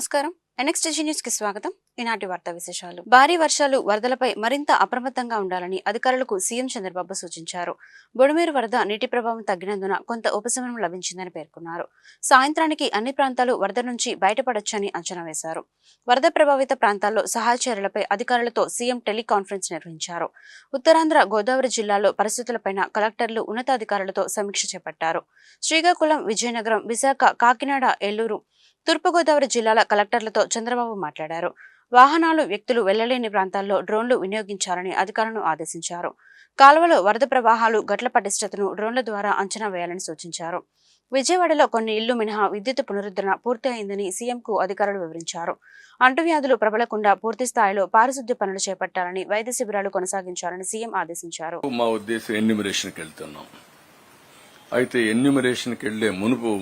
నమస్కారం. NXTG news కి స్వాగతం. ఈనాటి వార్తా విశేషాలు. భారీ వర్షాలు, వరదలపై మరింత అప్రమత్తంగా ఉండాలని అధికారులకు సీఎం చంద్రబాబు సూచించారు. బుడమేరు వరద నీటి ప్రభావం తగ్గినందున కొంత ఉపశమనం లభించిందని పేర్కొన్నారు. సాయంత్రానికి అన్ని ప్రాంతాలు వరద నుంచి బయటపడొచ్చని అంచనా వేశారు. వరద ప్రభావిత ప్రాంతాల్లో సహాయ చర్యలపై అధికారులతో సీఎం టెలికాన్ఫరెన్స్ నిర్వహించారు. ఉత్తరాంధ్ర, గోదావరి జిల్లాలో పరిస్థితులపై కలెక్టర్లు, ఉన్నతాధికారులతో సమీక్ష చేపట్టారు. శ్రీకాకుళం, విజయనగరం, విశాఖ, కాకినాడ, ఏలూరు, తూర్పుగోదావరి జిల్లాల కలెక్టర్లతో చంద్రబాబు మాట్లాడారు. వాహనాలు, వ్యక్తులు వెళ్లలేని ప్రాంతాల్లో డ్రోన్లు వినియోగించాలని అధికారులను ఆదేశించారు. కాలువలో వరద ప్రవాహాలు, గట్ల పటిష్టతను డ్రోన్ల ద్వారా అంచనా వేయాలని సూచించారు. విజయవాడలో కొన్ని ఇళ్లు మినహా విద్యుత్ పునరుద్ధరణ పూర్తి అయిందని సీఎంకు అధికారులు వివరించారు. అంటువ్యాధులు ప్రబలకుండా పూర్తి స్థాయిలో పారిశుద్ధ్య పనులు చేపట్టాలని, వైద్య శిబిరాలు కొనసాగించాలని సీఎం ఆదేశించారు. మా ఉద్దేశం ఎన్యూమరేషన్కి వెళ్తున్నాం. అయితే ఎన్యూమరేషన్కి వెళ్లే మునుపు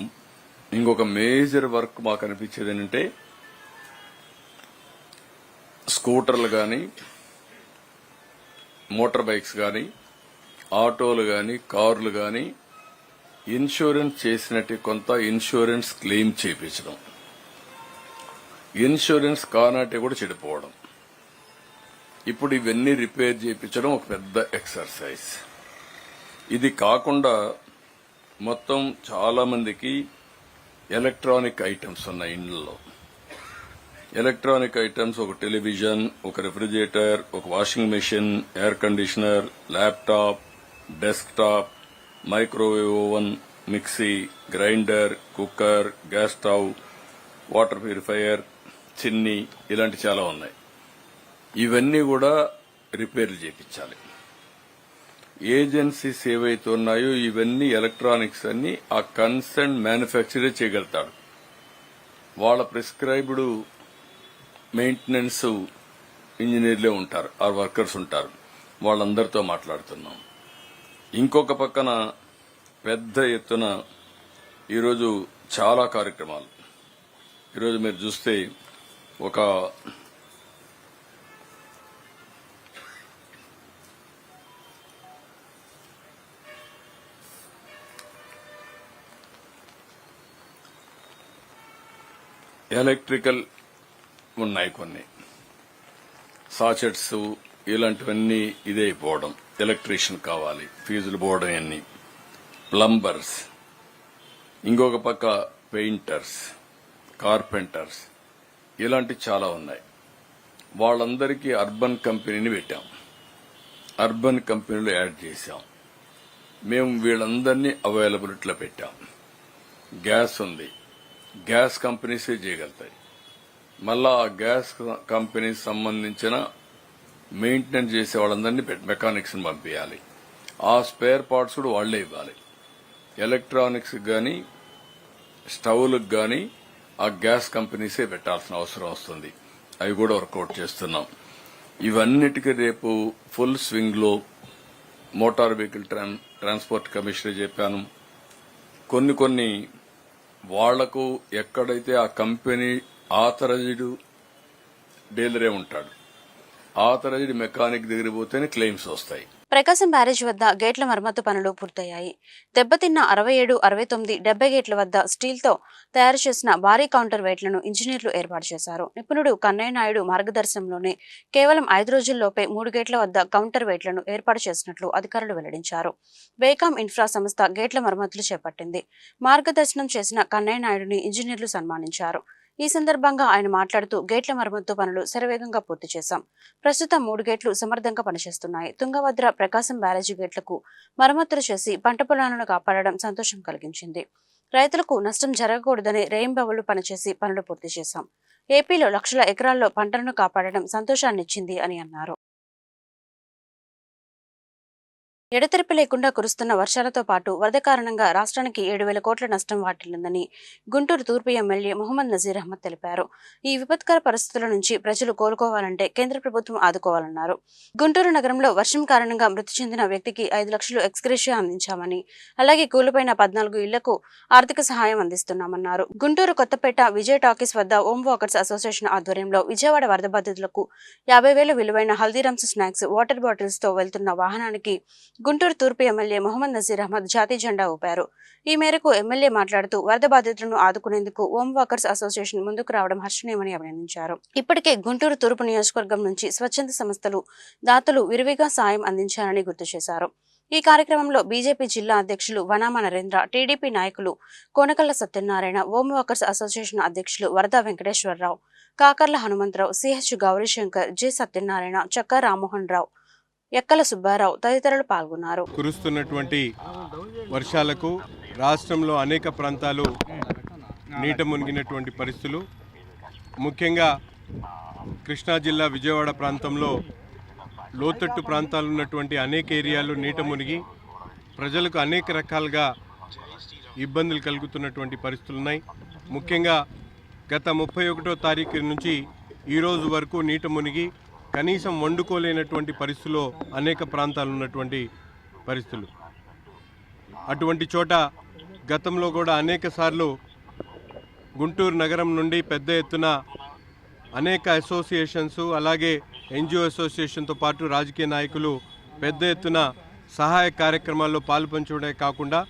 ఇంకొక మేజర్ వర్క్ మాకు అనిపించేది ఏంటంటే స్కూటర్లు కానీ, మోటార్ బైక్స్ కానీ, ఆటోలు కానీ, కార్లు కానీ ఇన్సూరెన్స్ చేసినట్టు కొంత ఇన్సూరెన్స్ క్లెయిమ్ చేయించడం, ఇన్సూరెన్స్ కానాటి కూడా చెడిపోవడం, ఇప్పుడు ఇవన్నీ రిపేర్ చేయించడం ఒక పెద్ద ఎక్సర్సైజ్. ఇది కాకుండా మొత్తం చాలా మందికి ఎలక్ట్రానిక్ ఐటమ్స్ ఉన్నాయి ఇండ్లలో. ఎలక్ట్రానిక్ ఐటమ్స్, ఒక టెలివిజన్, ఒక రెఫ్రిజిరేటర్, ఒక washing machine, air conditioner, laptop, desktop, microwave oven, mixie, grinder, cooker, gas stove, water purifier, చిన్ని, ఇలాంటి చాలా ఉన్నాయి. ఇవన్నీ కూడా రిపేర్లు చేయించాలి. ఏజెన్సీస్ ఏవైతే ఉన్నాయో ఇవన్నీ ఎలక్ట్రానిక్స్ అన్ని ఆ కన్సర్న్ మ్యానుఫ్యాక్చరర్ చేయగలుగుతాడు. వాళ్ళ ప్రిస్క్రైబ్డ్ మెయింటెనెన్స్ ఇంజనీర్లే ఉంటారు, ఆ వర్కర్స్ ఉంటారు. వాళ్ళందరితో మాట్లాడుతున్నాం. ఇంకొక పక్కన పెద్ద ఎత్తున ఈరోజు చాలా కార్యక్రమాలు. ఈరోజు మీరు చూస్తే ఒక ఎలక్ట్రికల్ ఉన్నాయి, కొన్ని సాచెట్స్ ఇలాంటివన్నీ ఇదే పోవడం, ఎలక్ట్రీషియన్ కావాలి, ఫీజులు పోవడం, అన్ని ప్లంబర్స్, ఇంకొక పక్క పెయింటర్స్, కార్పెంటర్స్, ఇలాంటి చాలా ఉన్నాయి. వాళ్ళందరికీ అర్బన్ కంపెనీని పెట్టాం. అర్బన్ కంపెనీలో యాడ్ చేశాం. మేము వీళ్ళందరినీ అవైలబిలిటీలో పెట్టాం. గ్యాస్ ఉంది, గ్యాస్ కంపెనీసే చేయగలుగుతాయి. మళ్ళా ఆ గ్యాస్ కంపెనీకి సంబంధించిన మెయింటెనెన్స్ చేసే వాళ్ళందరినీ మెకానిక్స్ ని పంపించాలి. ఆ స్పేర్ పార్ట్స్ కూడా వాళ్లే ఇవ్వాలి. ఎలక్ట్రానిక్స్ గాని, స్టవ్లకు గాని ఆ గ్యాస్ కంపెనీసే పెట్టాల్సిన అవసరం వస్తుంది. అవి కూడా వర్కౌట్ చేస్తున్నాం. ఇవన్నిటికీ రేపు ఫుల్ స్వింగ్ లో మోటార్ వెహికల్ ట్రాన్స్పోర్ట్ కమిషనర్ చెప్పాను. కొన్ని వాళ్లకు ఎక్కడైతే ఆ కంపెనీ ఆథరైజ్డ్ డీలరే ఉంటాడు, ఆథరైజ్డ్ మెకానిక్ దగ్గర పోతేనే క్లెయిమ్స్ వస్తాయి. ప్రకాశం బ్యారేజ్ వద్ద గేట్ల మరమ్మతు పనులు పూర్తయ్యాయి. దెబ్బతిన్న 67, 69, 70 గేట్ల వద్ద స్టీల్తో తయారు చేసిన భారీ కౌంటర్ వెయిట్లను ఇంజనీర్లు ఏర్పాటు చేశారు. నిపుణుడు కన్నయ్య నాయుడు మార్గదర్శనంలోనే కేవలం 5 రోజుల్లోపే 3 గేట్ల వద్ద కౌంటర్ వెయిట్లను ఏర్పాటు చేసినట్లు అధికారులు వెల్లడించారు. వేకాం ఇన్ఫ్రా సంస్థ గేట్ల మరమ్మతులు చేపట్టింది. మార్గదర్శనం చేసిన కన్నయ్య నాయుడుని ఇంజనీర్లు సన్మానించారు. ఈ సందర్భంగా ఆయన మాట్లాడుతూ గేట్ల మరమ్మతు పనులు శరవేగంగా పూర్తి చేశాం. ప్రస్తుతం 3 గేట్లు సమర్థంగా పనిచేస్తున్నాయి. తుంగభద్ర, ప్రకాశం బ్యారేజీ గేట్లకు మరమ్మతులు చేసి పంట పొలాలను కాపాడడం సంతోషం కలిగించింది. రైతులకు నష్టం జరగకూడదని రేయింబవళ్లు పనిచేసి పనులు పూర్తి చేశాం. ఏపీలో లక్షల ఎకరాల్లో పంటలను కాపాడడం సంతోషాన్నిచ్చింది అని అన్నారు. ఎడతెరిపి లేకుండా కురుస్తున్న వర్షాలతో పాటు వరద కారణంగా రాష్ట్రానికి 7,000 కోట్ల నష్టం వాటిల్లిందని గుంటూరు తూర్పు ఎమ్మెల్యే మొహమ్మద్ నజీర్ అహ్మద్ తెలిపారు. ఈ విపత్కర పరిస్థితుల నుంచి ప్రజలు కోలుకోవాలంటే కేంద్ర ప్రభుత్వం ఆదుకోవాలన్నారు. గుంటూరు నగరంలో వర్షం కారణంగా మృతి చెందిన వ్యక్తికి 5 లక్షలు ఎక్స్గ్రేషియా అందించామని, అలాగే కూలిపోయిన 14 ఇళ్లకు ఆర్థిక సహాయం అందిస్తున్నామన్నారు. గుంటూరు కొత్తపేట విజయ్ టాకీస్ వద్ద హోమ్ వాకర్స్ అసోసియేషన్ ఆధ్వర్యంలో విజయవాడ వరద బాధితులకు 50,000 విలువైన హల్దీరామ్స్ స్నాక్స్, వాటర్ బాటిల్స్ తో వెళ్తున్న వాహనానికి గుంటూరు తూర్పు ఎమ్మెల్యే మొహమ్మద్ నజీర్ అహ్మద్ జాతీయ జెండా ఊపారు. ఈ మేరకు ఎమ్మెల్యే మాట్లాడుతూ వరద బాధితులను ఆదుకునేందుకు హోమ్ వాకర్స్ అసోసియేషన్ ముందుకు రావడం హర్షణీయమని అభినందించారు. ఇప్పటికే గుంటూరు తూర్పు నియోజకవర్గం నుంచి స్వచ్ఛంద సంస్థలు, దాతలు విరివిగా సాయం అందించారని గుర్తు చేశారు. ఈ కార్యక్రమంలో బీజేపీ జిల్లా అధ్యక్షులు వనామ నరేంద్ర, టీడీపీ నాయకులు కోనకల్ల సత్యనారాయణ, హోమ్ వాకర్స్ అసోసియేషన్ అధ్యక్షులు వరద వెంకటేశ్వరరావు, కాకర్ల హనుమంతరావు, సిహెచ్ గౌరీశంకర్, జె సత్యనారాయణ, చక్కా రామ్మోహన్ రావు, ఎక్కల సుబ్బారావు తదితరులు పాల్గొన్నారు. కురుస్తున్నటువంటి వర్షాలకు రాష్ట్రంలో అనేక ప్రాంతాలు నీట మునిగినటువంటి పరిస్థితులు, ముఖ్యంగా కృష్ణా జిల్లా విజయవాడ ప్రాంతంలో లోతట్టు ప్రాంతాలు ఉన్నటువంటి అనేక ఏరియాలు నీట మునిగి ప్రజలకు అనేక రకాలుగా ఇబ్బందులు కలుగుతున్నటువంటి పరిస్థితులు ఉన్నాయి. ముఖ్యంగా గత 31వ తారీఖు నుంచి ఈరోజు వరకు నీట మునిగి కనీసం వండుకోలేనటువంటి పరిస్థితుల్లో అనేక ప్రాంతాలు ఉన్నటువంటి పరిస్థితులు. అటువంటి చోట గతంలో కూడా అనేక సార్లు గుంటూరు నగరం నుండి పెద్ద ఎత్తున అనేక అసోసియేషన్స్, అలాగే ఎన్జిఓ అసోసియేషన్తో పాటు రాజకీయ నాయకులు పెద్ద ఎత్తున సహాయ కార్యక్రమాల్లో పాల్పంచడమే కాకుండా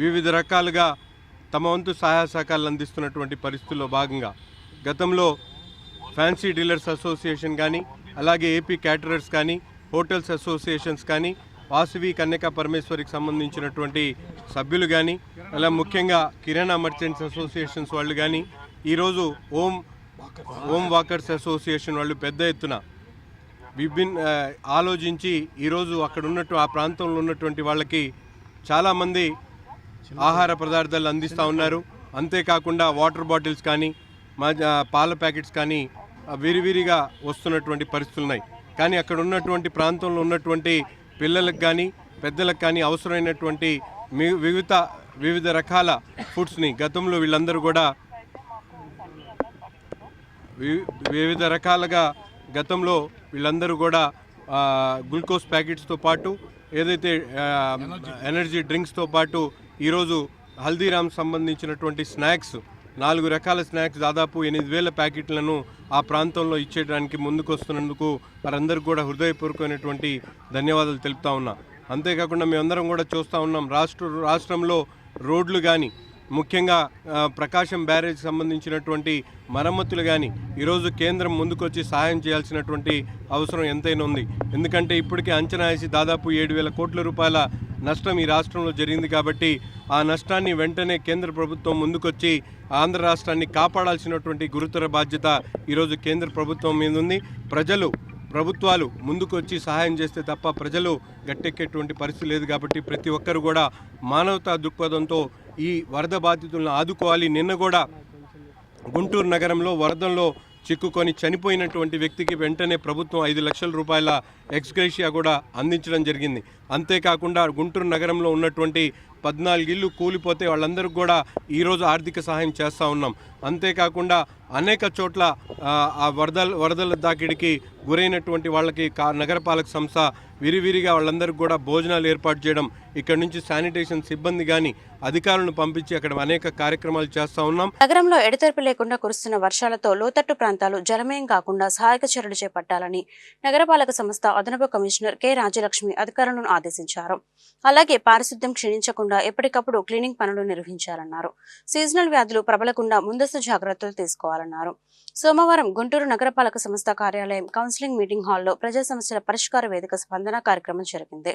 వివిధ రకాలుగా తమ వంతు సహాయ సహకారాలు అందిస్తున్నటువంటి పరిస్థితుల్లో భాగంగా గతంలో ఫ్యాన్సీ డీలర్స్ అసోసియేషన్ కానీ, అలాగే ఏపీ క్యాటరర్స్ కానీ, హోటల్స్ అసోసియేషన్స్ కానీ, వాసవి కన్యకా పరమేశ్వరికి సంబంధించినటువంటి సభ్యులు కానీ, అలా ముఖ్యంగా కిరాణా మర్చెంట్స్ అసోసియేషన్స్ వాళ్ళు కానీ, ఈరోజు హోమ్ వాకర్స్ అసోసియేషన్ వాళ్ళు పెద్ద ఎత్తున ఆలోచించి ఈరోజు అక్కడ ఉన్నట్టు ఆ ప్రాంతంలో ఉన్నటువంటి వాళ్ళకి చాలామంది ఆహార పదార్థాలు అందిస్తూ ఉన్నారు. అంతేకాకుండా వాటర్ బాటిల్స్ కానీ, పాల ప్యాకెట్స్ కానీ విరివిరిగా వస్తున్నటువంటి పరిస్థితులు ఉన్నాయి. కానీ అక్కడ ఉన్నటువంటి ప్రాంతంలో ఉన్నటువంటి పిల్లలకు కానీ పెద్దలకు కానీ అవసరమైనటువంటి వివిధ రకాల ఫుడ్స్ని గతంలో వీళ్ళందరూ కూడా వివిధ రకాలుగా గ్లూకోజ్ ప్యాకెట్స్తో పాటు ఏదైతే ఎనర్జీ డ్రింక్స్తో పాటు ఈరోజు హల్దీరామ్ సంబంధించినటువంటి స్నాక్స్ 4 రకాల స్నాక్స్ దాదాపు 8,000 ప్యాకెట్లను ఆ ప్రాంతంలో ఇచ్చేయడానికి ముందుకు వస్తున్నందుకు వారందరికీ కూడా హృదయపూర్వకమైనటువంటి ధన్యవాదాలు తెలుపుతా ఉన్నా. అంతేకాకుండా మేమందరం కూడా చూస్తూ ఉన్నాం, రాష్ట్రంలో రోడ్లు కానీ, ముఖ్యంగా ప్రకాశం బ్యారేజ్ సంబంధించినటువంటి మరమ్మతులు కానీ ఈరోజు కేంద్రం ముందుకొచ్చి సహాయం చేయాల్సినటువంటి అవసరం ఎంతైనా ఉంది. ఎందుకంటే ఇప్పటికే అంచనా వేసి దాదాపు 7,000 కోట్ల రూపాయల నష్టం ఈ రాష్ట్రంలో జరిగింది. కాబట్టి ఆ నష్టాన్ని వెంటనే కేంద్ర ప్రభుత్వం ముందుకొచ్చి ఆంధ్ర రాష్ట్రాన్ని కాపాడాల్సినటువంటి గురుతర బాధ్యత ఈరోజు కేంద్ర ప్రభుత్వం మీద ఉంది. ప్రభుత్వాలు ముందుకొచ్చి సహాయం చేస్తే తప్ప ప్రజలు గట్టెక్కేటువంటి పరిస్థితి లేదు. కాబట్టి ప్రతి ఒక్కరు కూడా మానవతా దృక్పథంతో ఈ వరద బాధితులను ఆదుకోవాలి. నిన్న కూడా గుంటూరు నగరంలో వరదల్లో చిక్కుకొని చనిపోయినటువంటి వ్యక్తికి వెంటనే ప్రభుత్వం 5 లక్షల రూపాయల ఎక్స్గ్రేషియా కూడా అందించడం జరిగింది. అంతేకాకుండా గుంటూరు నగరంలో ఉన్నటువంటి 14 ఇళ్ళు కూలిపోతే వాళ్ళందరికీ కూడా ఈరోజు ఆర్థిక సహాయం చేస్తూ ఉన్నాం. అంతేకాకుండా అనేక చోట్ల ఆ వరదల దాకిడికి గురైనటువంటి వాళ్ళకి నగరపాలక సంస్థ విరివిరిగా వాళ్ళందరికీ కూడా భోజనాలు ఏర్పాటు చేయడం, ఇక్కడ నుంచి శానిటేషన్ సిబ్బంది కానీ అధికారులను పంపించి అక్కడ అనేక కార్యక్రమాలు చేస్తూ ఉన్నాం. నగరంలో ఎడతెరిపి లేకుండా కురుస్తున్న వర్షాలతో లోతట్టు ప్రాంతాలు జలమయం కాకుండా సహాయక చర్యలు చేపట్టాలని నగరపాలక సంస్థ అదనపు కమిషనర్ కె రాజలక్ష్మి అధికారులను ఆదేశించారు. అలాగే పారిశుద్ధ్యం క్షీణించకుండా ఎప్పటికప్పుడు క్లీనింగ్ పనులు నిర్వహించాలన్నారు. సీజనల్ వ్యాధులు ప్రబలకుండా ముందస్తు జాగ్రత్తలు తీసుకోవాలన్నారు. సోమవారం గుంటూరు నగరపాలక సంస్థ కార్యాలయం కౌన్సిలింగ్ మీటింగ్ హాల్లో ప్రజా సమస్యల పరిష్కార వేదిక స్పందన కార్యక్రమం జరిగింది.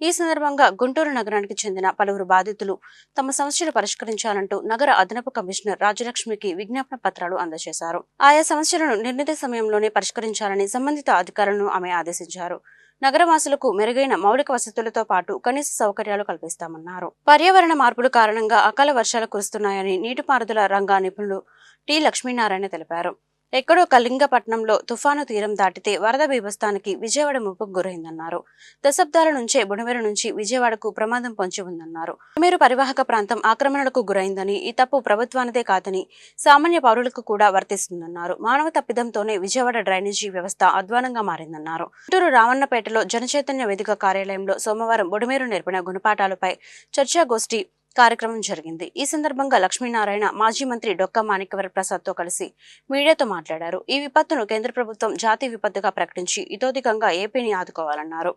ఈ సందర్భంగా గుంటూరు నగరానికి చెందిన పలువురు బాధితులు తమ సమస్యలు పరిష్కరించాలంటూ నగర అదనపు కమిషనర్ రాజలక్ష్మికి విజ్ఞాపన పత్రాలు అందజేశారు. ఆయా సమస్యలను నిర్ణీత సమయంలోనే పరిష్కరించాలని సంబంధిత అధికారులను ఆమె ఆదేశించారు. నగరవాసులకు మెరుగైన మౌలిక వసతులతో పాటు కనీస సౌకర్యాలు కల్పిస్తామన్నారు. పర్యావరణ మార్పుల కారణంగా అకాల వర్షాలు కురుస్తున్నాయని నీటిపారుదల రంగ నిపుణులు టి లక్ష్మీనారాయణ తెలిపారు. ఎక్కడో కళింగపట్నంలో తుఫాను తీరం దాటితే వరద బీభత్సానికి విజయవాడ ముప్పుకు గురైందన్నారు. దశాబ్దాల నుంచే బుడమేరు నుంచి విజయవాడకు ప్రమాదం పొంచి ఉందన్నారు. బుడమేరు పరివాహక ప్రాంతం ఆక్రమణలకు గురైందని, ఈ తప్పు ప్రభుత్వానిదే కాదని సామాన్య పౌరులకు కూడా వర్తిస్తుందన్నారు. మానవ తప్పిదంతోనే విజయవాడ డ్రైనేజీ వ్యవస్థ అధ్వానంగా మారిందన్నారు. గుంటూరు రామన్నపేటలో జనచైతన్య వేదిక కార్యాలయంలో సోమవారం బుడమేరు నేర్పిన గుణపాఠాలపై చర్చాగోష్ఠి కార్యక్రమం జరిగింది. ఈ సందర్భంగా లక్ష్మీనారాయణ మాజీ మంత్రి డొక్కా మాణిక్యవర ప్రసాద్ తో కలిసి మీడియాతో మాట్లాడారు. ఈ విపత్తును కేంద్ర ప్రభుత్వం జాతీయ విపత్తుగా ప్రకటించి ఇతోధికంగా ఏపీని ఆదుకోవాలన్నారు.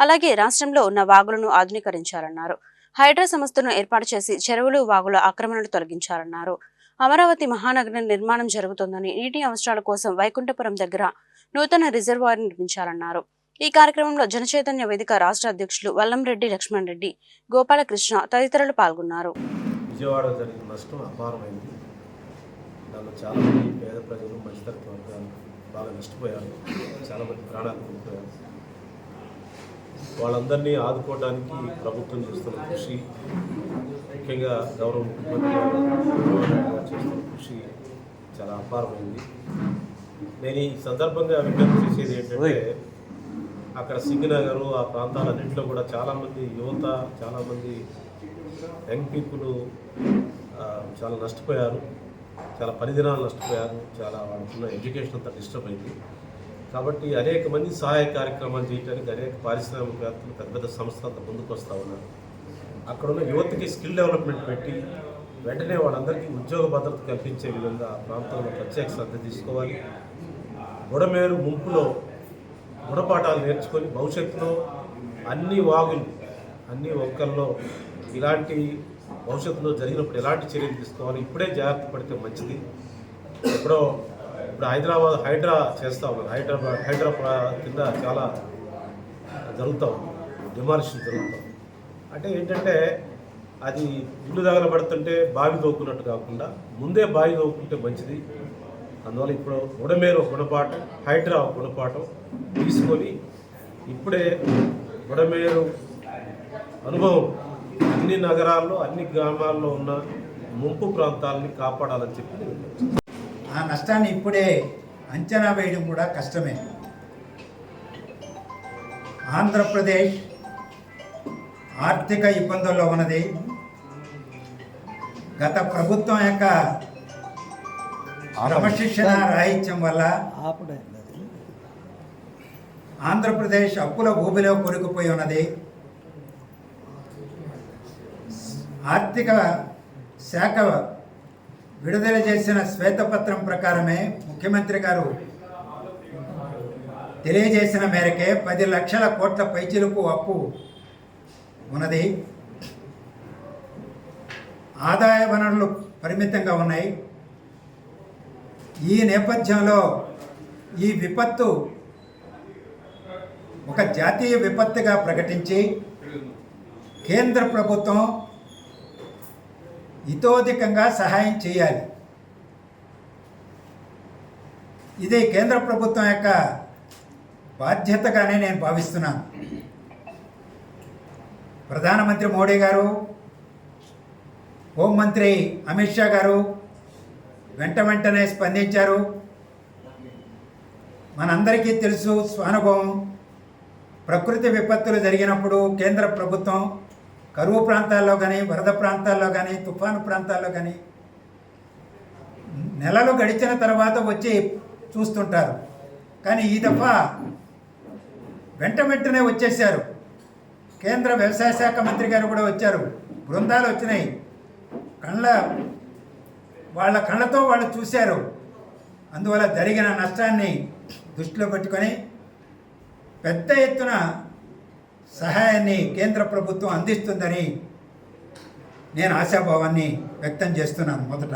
అలాగే రాష్ట్రంలో ఉన్న వాగులను ఆధునీకరించాలన్నారు. హైడ్రా సంస్థను ఏర్పాటు చేసి చెరువులు, వాగుల ఆక్రమణలు తొలగించాలన్నారు. అమరావతి మహానగరం నిర్మాణం జరుగుతోందని, నీటి అవసరాల కోసం వైకుంఠపురం దగ్గర నూతన రిజర్వాయర్ నిర్మించాలన్నారు. ఈ కార్యక్రమంలో జనచైతన్య వేదిక రాష్ట్ర అధ్యక్షులు వల్లంరెడ్డి లక్ష్మణ్ రెడ్డి, గోపాలకృష్ణ తదితరులు పాల్గొన్నారు. విజయవాడలో జరిగిన నష్టం అపారమైంది. దానిలో చాలామంది పేద ప్రజలు, మధ్యతరగతి వర్గాలు బాగా నష్టపోయారు. చాలామంది ప్రాణాలు కోల్పోయారు. వాళ్ళందరినీ ఆదుకోవడానికి ప్రభుత్వం చేస్తున్న కృషి, ముఖ్యంగా గౌరవ ముఖ్యమంత్రి గారు చేస్తున్న కృషి చాలా అపారమైంది. నేను ఈ సందర్భంగా విజ్ఞప్తి చేసేది ఏంటంటే, అక్కడ సింగనగర్ ఆ ప్రాంతాలన్నింటిలో కూడా చాలామంది యువత, చాలామంది యంగ్ పీపుల్ చాలా నష్టపోయారు. చాలా పరిదినాలు నష్టపోయారు. చాలా వాళ్ళకున్న ఎడ్యుకేషన్ అంతా డిస్టర్బ్ అయింది. కాబట్టి అనేక మంది సహాయ కార్యక్రమాలు చేయడానికి అనేక పారిశ్రామికవేత్తలు, పెద్ద పెద్ద సంస్థలు అంతా ముందుకు వస్తూ ఉన్నారు. అక్కడున్న యువతకి స్కిల్ డెవలప్మెంట్ పెట్టి వెంటనే వాళ్ళందరికీ ఉద్యోగ భద్రత కల్పించే విధంగా ఆ ప్రాంతంలో ప్రత్యేక శ్రద్ధ తీసుకోవాలి. బుడమేరు ముంపులో గుణపాఠాలు నేర్చుకొని భవిష్యత్తులో అన్ని వాగులు, అన్ని వంకల్లో ఇలాంటి భవిష్యత్తులో జరిగినప్పుడు ఎలాంటి చర్యలు తీసుకోవాలి, ఇప్పుడే జాగ్రత్త పడితే మంచిది. ఇప్పుడు హైదరాబాద్ హైడ్రా చేస్తూ ఉన్నారు. హైడ్రా కింద చాలా జరుగుతూ ఉంది, డిమాలిషన్ జరుగుతాం. అంటే ఏంటంటే అది ఇల్లు తగలబడుతుంటే బావి దోక్కున్నట్టు కాకుండా ముందే బావి దోక్కుంటే మంచిది. అందువల్ల ఇప్పుడు బుడమేరు గుణపాఠం, హైడ్రా గుణపాఠం తీసుకొని ఇప్పుడే బుడమేరు అనుభవం అన్ని నగరాల్లో, అన్ని గ్రామాల్లో ఉన్న ముంపు ప్రాంతాలని కాపాడాలని చెప్పి ఆ నష్టాన్ని ఇప్పుడే అంచనా వేయడం కూడా కష్టమే. ఆంధ్రప్రదేశ్ ఆర్థిక ఇబ్బందుల్లో ఉన్నది. గత ప్రభుత్వం యొక్క క్రమశిక్షణ రాహిత్యం వల్ల ఆంధ్రప్రదేశ్ అప్పుల ఊబిలో కొనుక్కుపోయి ఉన్నది. ఆర్థిక శాఖ విడుదల చేసిన శ్వేతపత్రం ప్రకారమే ముఖ్యమంత్రి గారు తెలియజేసిన మేరకే 10 లక్షల కోట్ల పైచిలుకు అప్పు ఉన్నది. ఆదాయ వనరులు పరిమితంగా ఉన్నాయి. ఈ నేపథ్యంలో ఈ విపత్తు ఒక జాతీయ విపత్తుగా ప్రకటించి కేంద్ర ప్రభుత్వం ఇతోధికంగా సహాయం చేయాలి. ఇది కేంద్ర ప్రభుత్వం యొక్క బాధ్యతగానే నేను భావిస్తున్నాను. ప్రధానమంత్రి మోడీ గారు, హోంమంత్రి అమిత్ షా గారు వెంటనే స్పందించారు. మనందరికీ తెలుసు స్వానుభవం. ప్రకృతి విపత్తులు జరిగినప్పుడు కేంద్ర ప్రభుత్వం కరువు ప్రాంతాల్లో కానీ, వరద ప్రాంతాల్లో కానీ, తుఫాను ప్రాంతాల్లో కానీ నెలలు గడిచిన తర్వాత వచ్చి చూస్తుంటారు. కానీ ఈ దఫా వెంటనే వచ్చేసారు. కేంద్ర వ్యవసాయ శాఖ మంత్రి గారు కూడా వచ్చారు. బృందాలు వచ్చినాయి. వాళ్ళ కళ్ళతో వాళ్ళు చూశారు. అందువల్ల జరిగిన నష్టాన్ని దృష్టిలో పెట్టుకొని పెద్ద ఎత్తున సహాయాన్ని కేంద్ర ప్రభుత్వం అందిస్తుందని నేను ఆశాభావాన్ని వ్యక్తం చేస్తున్నాను. మొదట.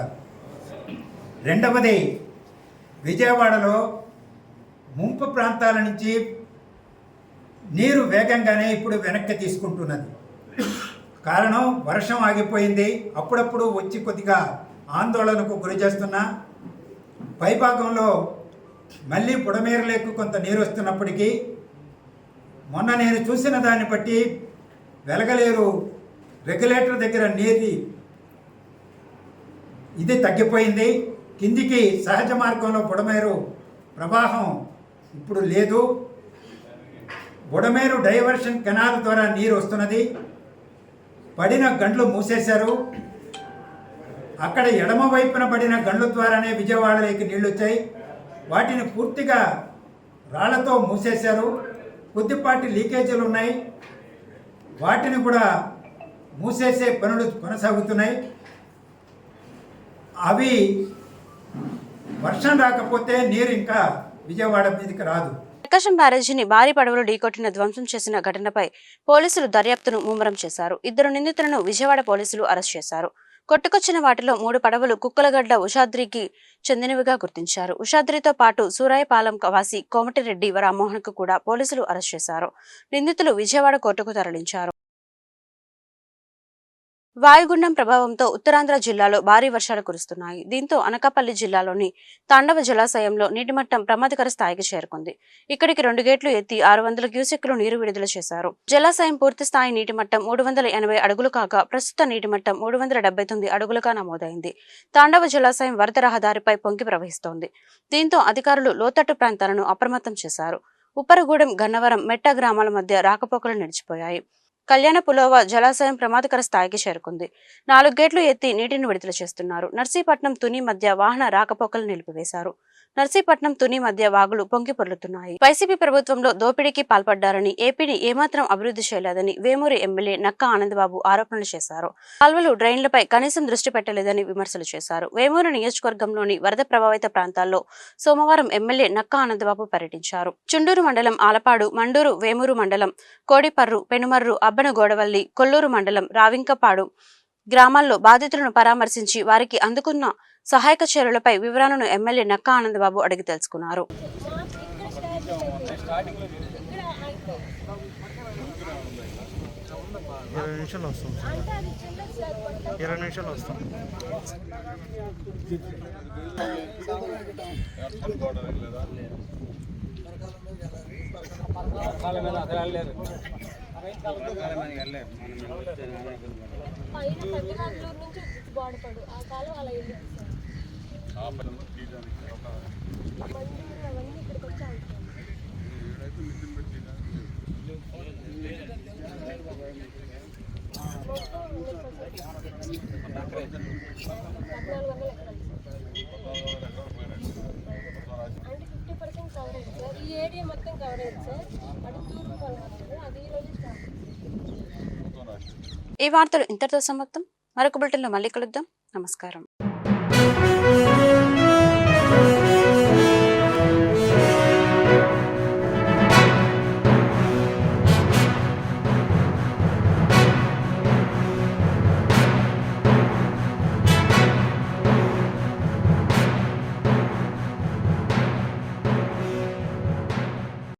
రెండవది, విజయవాడలో ముంపు ప్రాంతాల నుంచి నీరు వేగంగానే ఇప్పుడు వెనక్కి తీసుకుంటున్నది. కారణం వర్షం ఆగిపోయింది. అప్పుడప్పుడు వచ్చి కొద్దిగా ఆందోళనకు గురి చేస్తున్నా పైభాగంలో మళ్ళీ బుడమేరు లేకు కొంత నీరు వస్తున్నప్పటికీ మొన్న నేను చూసిన దాన్ని బట్టి వెలగలేరు రెగ్యులేటర్ దగ్గర నీరు ఇది తగ్గిపోయింది. కిందికి సహజ మార్గంలో బుడమేరు ప్రవాహం ఇప్పుడు లేదు. బుడమేరు డైవర్షన్ కెనాల్ ద్వారా నీరు వస్తున్నది. పడిన గండ్లు మూసేశారు. అక్కడ ఎడమ వైపున పడిన గండ్ల ద్వారానే విజయవాడలోకి నీళ్ళు వచ్చాయి. వాటిని పూర్తిగా రాళ్లతో మూసేశారు. కొద్దిపాటి లీకేజీలు ఉన్నాయి. వాటిని కూడా మూసేసే పనులు కొనసాగుతున్నాయి. అవి వర్షం రాకపోతే నీరు ఇంకా విజయవాడ మీదకి రాదు. ప్రకాశం బ్యారేజీని భారీ పడవలు ఢీకొట్టిన ధ్వంసం చేసిన ఘటనపై పోలీసులు దర్యాప్తును ముమ్మరం చేశారు. 2 నిందితులను విజయవాడ పోలీసులు అరెస్ట్ చేశారు. కొట్టుకొచ్చిన వాటిలో 3 పడవలు కుక్కలగడ్డ ఉషాద్రికి చెందినవిగా గుర్తించారు. ఉషాద్రితో పాటు సూరాయపాలెం వాసి కోమటిరెడ్డి రామ్మోహన్ కు కూడా పోలీసులు అరెస్ట్ చేశారు. నిందితులు విజయవాడ కోర్టుకు తరలించారు. వాయుగుండం ప్రభావంతో ఉత్తరాంధ్ర జిల్లాలో భారీ వర్షాలు కురుస్తున్నాయి. దీంతో అనకాపల్లి జిల్లాలోని తాండవ జలాశయంలో నీటిమట్టం ప్రమాదకర స్థాయికి చేరుకుంది. ఇక్కడికి 2 గేట్లు ఎత్తి 600 క్యూసెక్లు నీరు విడుదల చేశారు. జలాశయం పూర్తి స్థాయి నీటిమట్టం 380 అడుగులు కాగా ప్రస్తుత నీటిమట్టం 379 అడుగులుగా నమోదైంది. తాండవ జలాశయం వరద రహదారిపై పొంగి ప్రవహిస్తోంది. దీంతో అధికారులు లోతట్టు ప్రాంతాలను అప్రమత్తం చేశారు. ఉప్పరగూడెం, గన్నవరం, మెట్ట గ్రామాల మధ్య రాకపోకలు నిలిచిపోయాయి. కళ్యాణ పులోవ జలాశయం ప్రమాదకర స్థాయికి చేరుకుంది. 4 గేట్లు ఎత్తి నీటిని విడుదల చేస్తున్నారు. నర్సీపట్నం, తుని మధ్య వాహన రాకపోకలు నిలిపివేశారు. నర్సీపట్నం, తుని మధ్య వాగులు పొంగి పొర్లుతున్నాయి. వైసీపీ ప్రభుత్వంలో దోపిడీకి పాల్పడ్డారని, ఏపీని ఏమాత్రం అభివృద్ధి చేయలేదని వేమూరి ఎమ్మెల్యే నక్కా ఆనందబాబు ఆరోపణలు చేశారు. కాల్వలు, డ్రైన్లపై కనీసం దృష్టి పెట్టలేదని విమర్శలు చేశారు. వేమూరు నియోజకవర్గంలోని వరద ప్రభావిత ప్రాంతాల్లో సోమవారం ఎమ్మెల్యే నక్కా ఆనందబాబు పర్యటించారు. చుండూరు మండలం ఆలపాడు, మండూరు, వేమూరు మండలం కోడిపర్రు, పెనుమర్రు, అబ్బనగోడవల్లి, కొల్లూరు మండలం రావింకపాడు గ్రామాల్లో బాధితులను పరామర్శించి వారికి అందుకున్న సహాయక చర్యలపై వివరాలను ఎమ్మెల్యే నక్కా ఆనందబాబు అడిగి తెలుసుకున్నారు. పైన పట్టివాళ్ళూరు నుంచి బాడపడు ఆ కాలం అలా వెళ్ళి మండూరు అవన్నీ ఇక్కడికి వచ్చి అంటే 50% కవర్ అయింది సార్. ఈ ఏరియా మొత్తం కవర్ అయింది సార్. అటు తూర్పు పల్నాడు అది ఈ రోజు స్టార్ట్. ఈ వార్తలు ఇంతటితో సమాప్తం. మరొక బులెటిన్లో మళ్ళీ కలుద్దాం. నమస్కారం.